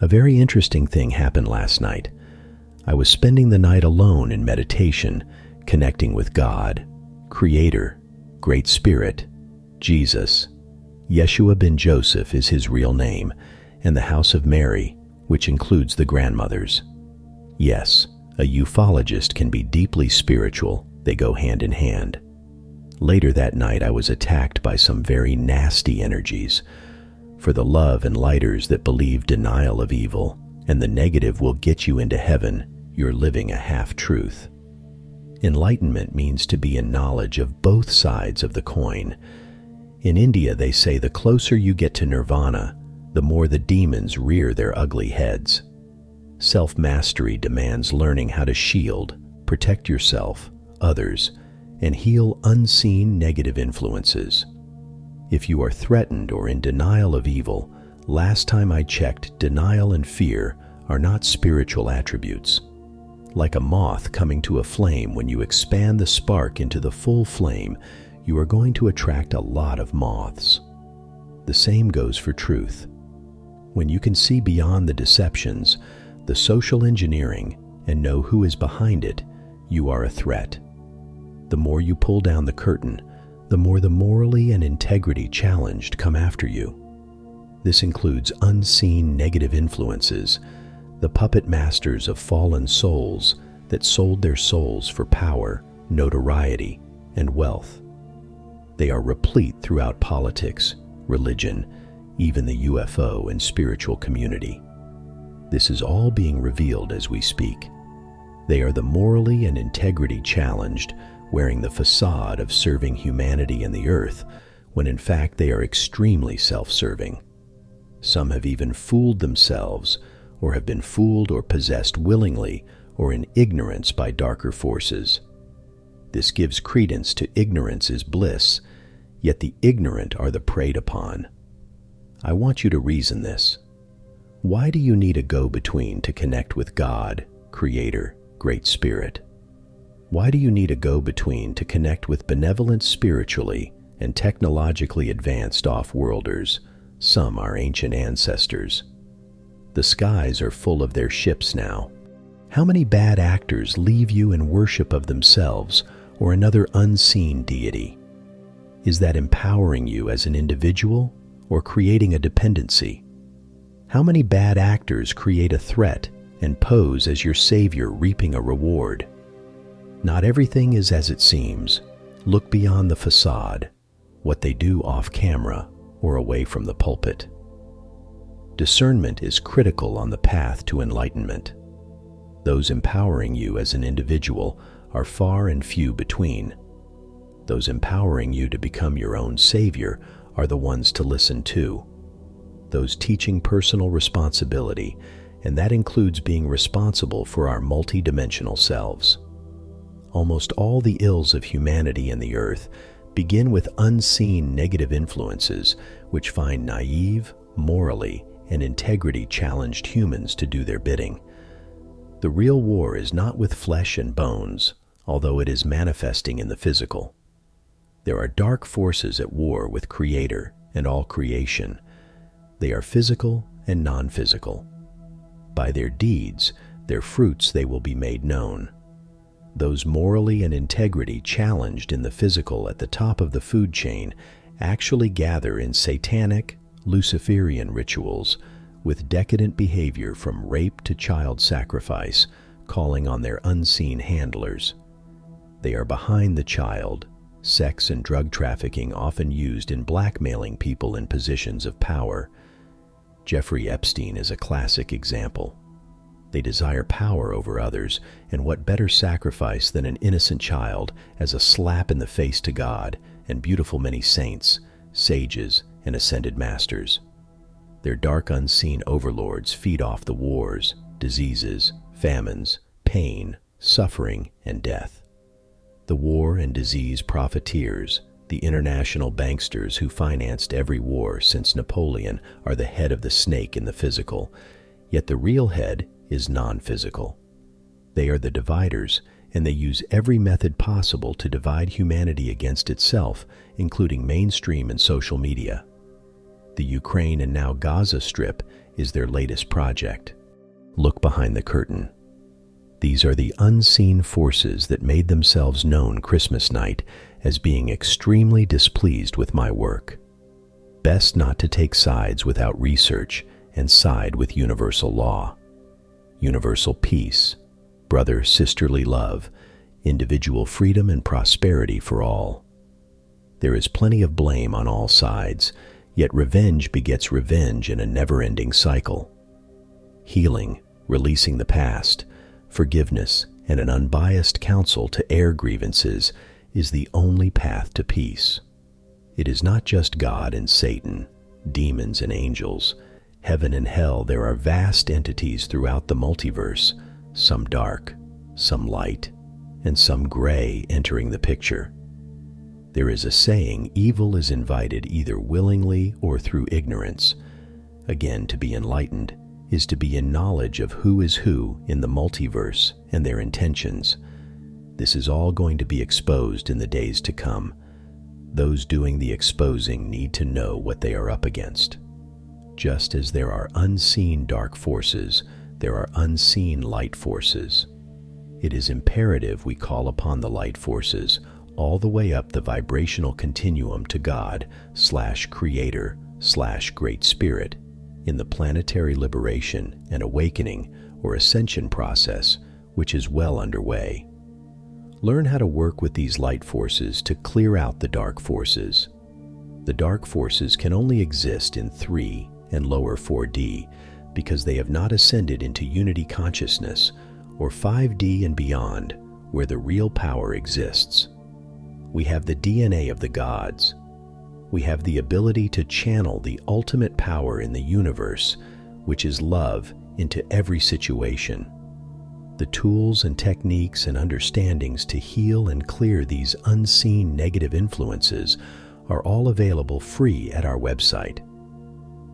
A very interesting thing happened last night. I was spending the night alone in meditation, connecting with God, Creator, Great Spirit, Jesus. Yeshua ben Joseph is his real name, and the House of Mary, which includes the grandmothers. Yes, a ufologist can be deeply spiritual. They go hand in hand. Later that night, I was attacked by some very nasty energies. For the love and lighters that believe denial of evil and the negative will get you into heaven, you're living a half-truth. Enlightenment means to be in knowledge of both sides of the coin. In India, they say the closer you get to nirvana, the more the demons rear their ugly heads. Self-mastery demands learning how to shield, protect yourself, others, and heal unseen negative influences. If you are threatened or in denial of evil, last time I checked, denial and fear are not spiritual attributes. Like a moth coming to a flame, when you expand the spark into the full flame, you are going to attract a lot of moths. The same goes for truth. When you can see beyond the deceptions, the social engineering, and know who is behind it, you are a threat. The more you pull down the curtain, the more the morally and integrity challenged come after you. This includes unseen negative influences, the puppet masters of fallen souls that sold their souls for power, notoriety, and wealth. They are replete throughout politics, religion, even the UFO and spiritual community. This is all being revealed as we speak. They are the morally and integrity challenged, wearing the facade of serving humanity and the earth, when in fact they are extremely self-serving. Some have even fooled themselves, or have been fooled or possessed willingly or in ignorance by darker forces. This gives credence to ignorance is bliss, yet the ignorant are the preyed upon. I want you to reason this. Why do you need a go-between to connect with God, Creator, Great Spirit? Why do you need a go-between to connect with benevolent spiritually and technologically advanced off-worlders? Some are ancient ancestors. The skies are full of their ships now. How many bad actors leave you in worship of themselves or another unseen deity? Is that empowering you as an individual or creating a dependency? How many bad actors create a threat and pose as your savior, reaping a reward? Not everything is as it seems. Look beyond the facade, what they do off camera or away from the pulpit. Discernment is critical on the path to enlightenment. Those empowering you as an individual are far and few between. Those empowering you to become your own savior are the ones to listen to. Those teaching personal responsibility, and that includes being responsible for our multidimensional selves. Almost all the ills of humanity and the earth begin with unseen negative influences which find naive, morally, and integrity-challenged humans to do their bidding. The real war is not with flesh and bones, although it is manifesting in the physical. There are dark forces at war with Creator and all creation. They are physical and non-physical. By their deeds, their fruits they will be made known. Those morally and integrity challenged in the physical at the top of the food chain actually gather in Satanic, Luciferian rituals with decadent behavior from rape to child sacrifice, calling on their unseen handlers. They are behind the child, sex and drug trafficking often used in blackmailing people in positions of power. Jeffrey Epstein is a classic example. They desire power over others, and what better sacrifice than an innocent child as a slap in the face to God and beautiful many saints, sages, and ascended masters. Their dark unseen overlords feed off the wars, diseases, famines, pain, suffering, and death. The war and disease profiteers, the international banksters who financed every war since Napoleon, are the head of the snake in the physical, yet the real head is non-physical. They are the dividers, and they use every method possible to divide humanity against itself, including mainstream and social media. The Ukraine and now Gaza Strip is their latest project. Look behind the curtain. These are the unseen forces that made themselves known Christmas night as being extremely displeased with my work. Best not to take sides without research and side with universal law, universal peace, brother-sisterly love, individual freedom and prosperity for all. There is plenty of blame on all sides, yet revenge begets revenge in a never-ending cycle. Healing, releasing the past, forgiveness, and an unbiased counsel to air grievances is the only path to peace. It is not just God and Satan, demons and angels, heaven and hell. There are vast entities throughout the multiverse, some dark, some light, and some gray entering the picture. There is a saying, evil is invited either willingly or through ignorance. Again, to be enlightened is to be in knowledge of who is who in the multiverse and their intentions. This is all going to be exposed in the days to come. Those doing the exposing need to know what they are up against. Just as there are unseen dark forces, there are unseen light forces. It is imperative we call upon the light forces all the way up the vibrational continuum to God/Creator/Great Spirit in the planetary liberation and awakening or ascension process, which is well underway. Learn how to work with these light forces to clear out the dark forces. The dark forces can only exist in 3 and lower 4D because they have not ascended into unity consciousness or 5D and beyond, where the real power exists. We have the DNA of the gods. We have the ability to channel the ultimate power in the universe, which is love, into every situation. The tools and techniques and understandings to heal and clear these unseen negative influences are all available free at our website.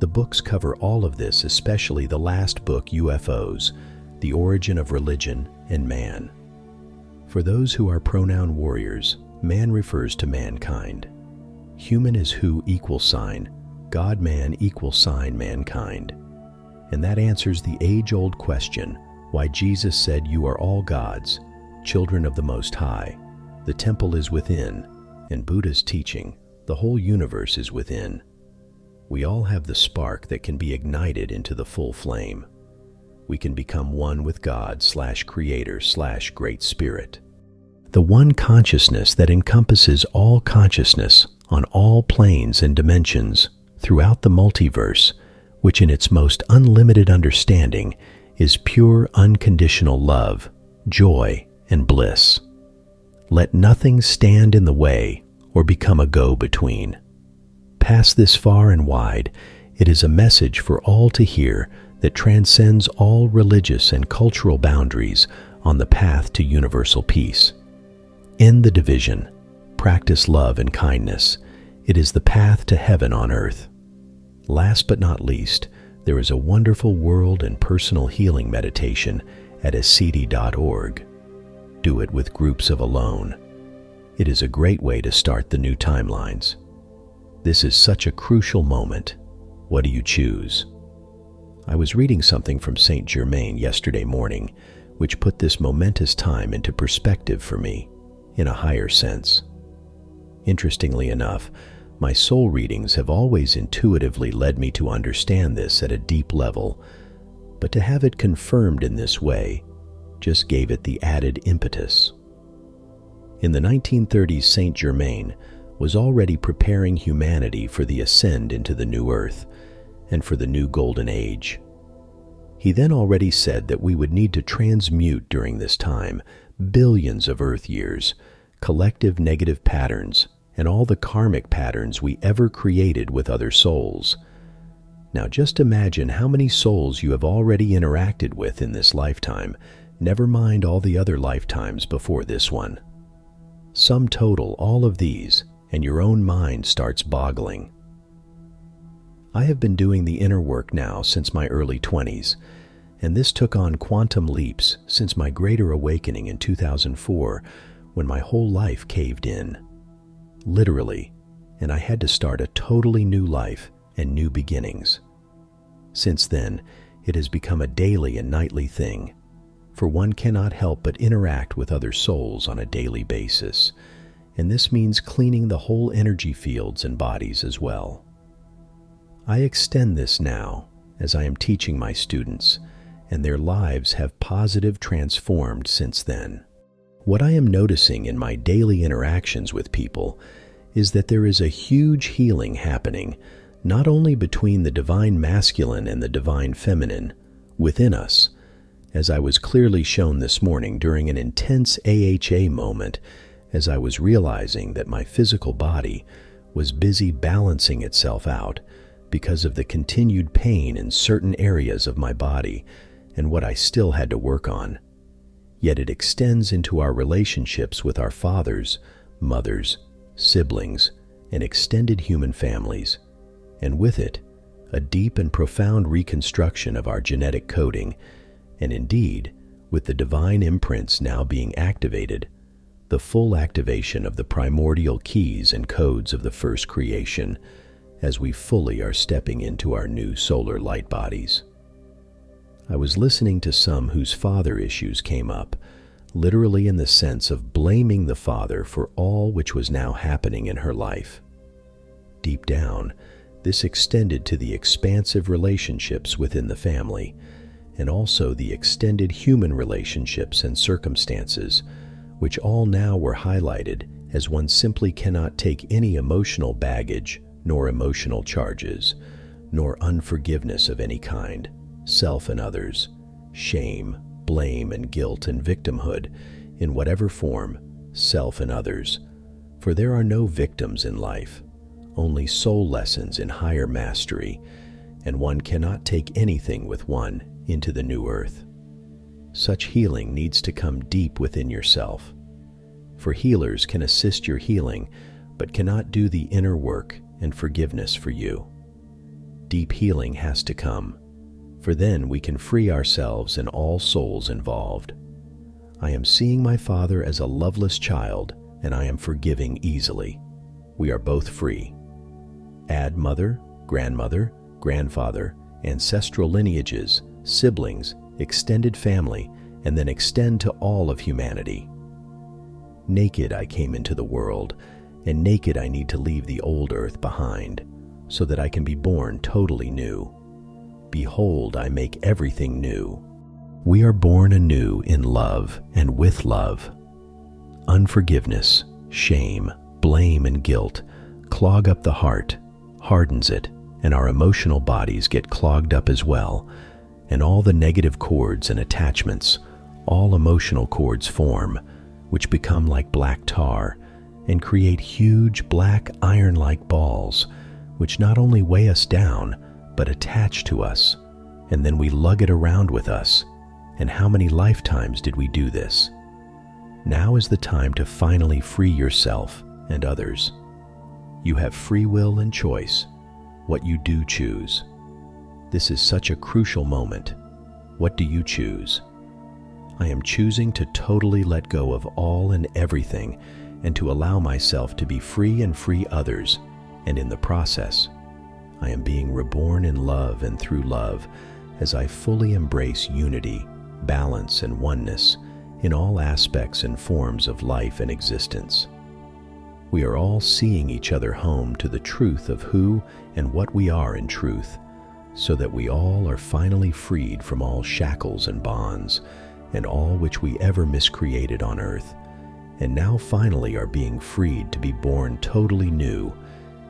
The books cover all of this, especially the last book, UFOs, The Origin of Religion and Man. For those who are pronoun warriors, man refers to mankind. Human is who =, God-man =, mankind. And that answers the age-old question, why Jesus said, "You are all gods, children of the Most High. The temple is within," and Buddha's teaching, the whole universe is within. We all have the spark that can be ignited into the full flame. We can become one with God/Creator/Great Spirit. The one consciousness that encompasses all consciousness on all planes and dimensions throughout the multiverse, which in its most unlimited understanding is pure unconditional love, joy, and bliss. Let nothing stand in the way or become a go-between. Pass this far and wide. It is a message for all to hear that transcends all religious and cultural boundaries on the path to universal peace. End the division. Practice love and kindness. It is the path to heaven on earth. Last but not least, there is a wonderful world and personal healing meditation at asceti.org. Do it with groups of alone. It is a great way to start the new timelines. This is such a crucial moment. What do you choose? I was reading something from Saint Germain yesterday morning, which put this momentous time into perspective for me, in a higher sense. Interestingly enough, my soul readings have always intuitively led me to understand this at a deep level, but to have it confirmed in this way just gave it the added impetus. In the 1930s, Saint Germain was already preparing humanity for the ascend into the new earth and for the new golden age. He then already said that we would need to transmute during this time billions of earth years, collective negative patterns, and all the karmic patterns we ever created with other souls. Now just imagine how many souls you have already interacted with in this lifetime, never mind all the other lifetimes before this one. Sum total all of these, and your own mind starts boggling. I have been doing the inner work now since my early 20s, and this took on quantum leaps since my greater awakening in 2004, when my whole life caved in. Literally, and I had to start a totally new life and new beginnings. Since then, it has become a daily and nightly thing, for one cannot help but interact with other souls on a daily basis, and this means cleaning the whole energy fields and bodies as well. I extend this now as I am teaching my students, and their lives have positive transformed since then. What I am noticing in my daily interactions with people is that there is a huge healing happening, not only between the divine masculine and the divine feminine within us, as I was clearly shown this morning during an intense AHA moment, as I was realizing that my physical body was busy balancing itself out because of the continued pain in certain areas of my body and what I still had to work on. Yet it extends into our relationships with our fathers, mothers, siblings, and extended human families, and with it, a deep and profound reconstruction of our genetic coding, and indeed, with the divine imprints now being activated, the full activation of the primordial keys and codes of the first creation, as we fully are stepping into our new solar light bodies. I was listening to some whose father issues came up, literally in the sense of blaming the father for all which was now happening in her life. Deep down, this extended to the expansive relationships within the family, and also the extended human relationships and circumstances, which all now were highlighted as one simply cannot take any emotional baggage, nor emotional charges, nor unforgiveness of any kind, self and others, shame, blame and guilt and victimhood, in whatever form, self and others. For there are no victims in life, only soul lessons in higher mastery, and one cannot take anything with one into the new earth. Such healing needs to come deep within yourself. For healers can assist your healing, but cannot do the inner work and forgiveness for you. Deep healing has to come, for then we can free ourselves and all souls involved. I am seeing my father as a loveless child, and I am forgiving easily. We are both free. Add mother, grandmother, grandfather, ancestral lineages, siblings, extended family, and then extend to all of humanity. Naked I came into the world, and naked I need to leave the old earth behind, so that I can be born totally new. Behold, I make everything new. We are born anew in love and with love. Unforgiveness, shame, blame, and guilt clog up the heart, hardens it, and our emotional bodies get clogged up as well, and all the negative cords and attachments, all emotional cords form, which become like black tar and create huge black iron-like balls, which not only weigh us down, but attach to us, and then we lug it around with us. And how many lifetimes did we do this? Now is the time to finally free yourself and others. You have free will and choice, what you do choose. This is such a crucial moment. What do you choose? I am choosing to totally let go of all and everything, and to allow myself to be free and free others, and in the process, I am being reborn in love and through love as I fully embrace unity, balance, and oneness in all aspects and forms of life and existence. We are all seeing each other home to the truth of who and what we are in truth, so that we all are finally freed from all shackles and bonds, and all which we ever miscreated on earth, and now finally are being freed to be born totally new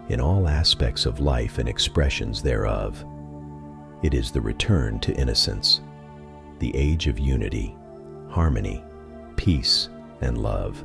in all aspects of life and expressions thereof. It is the return to innocence, the age of unity, harmony, peace, and love.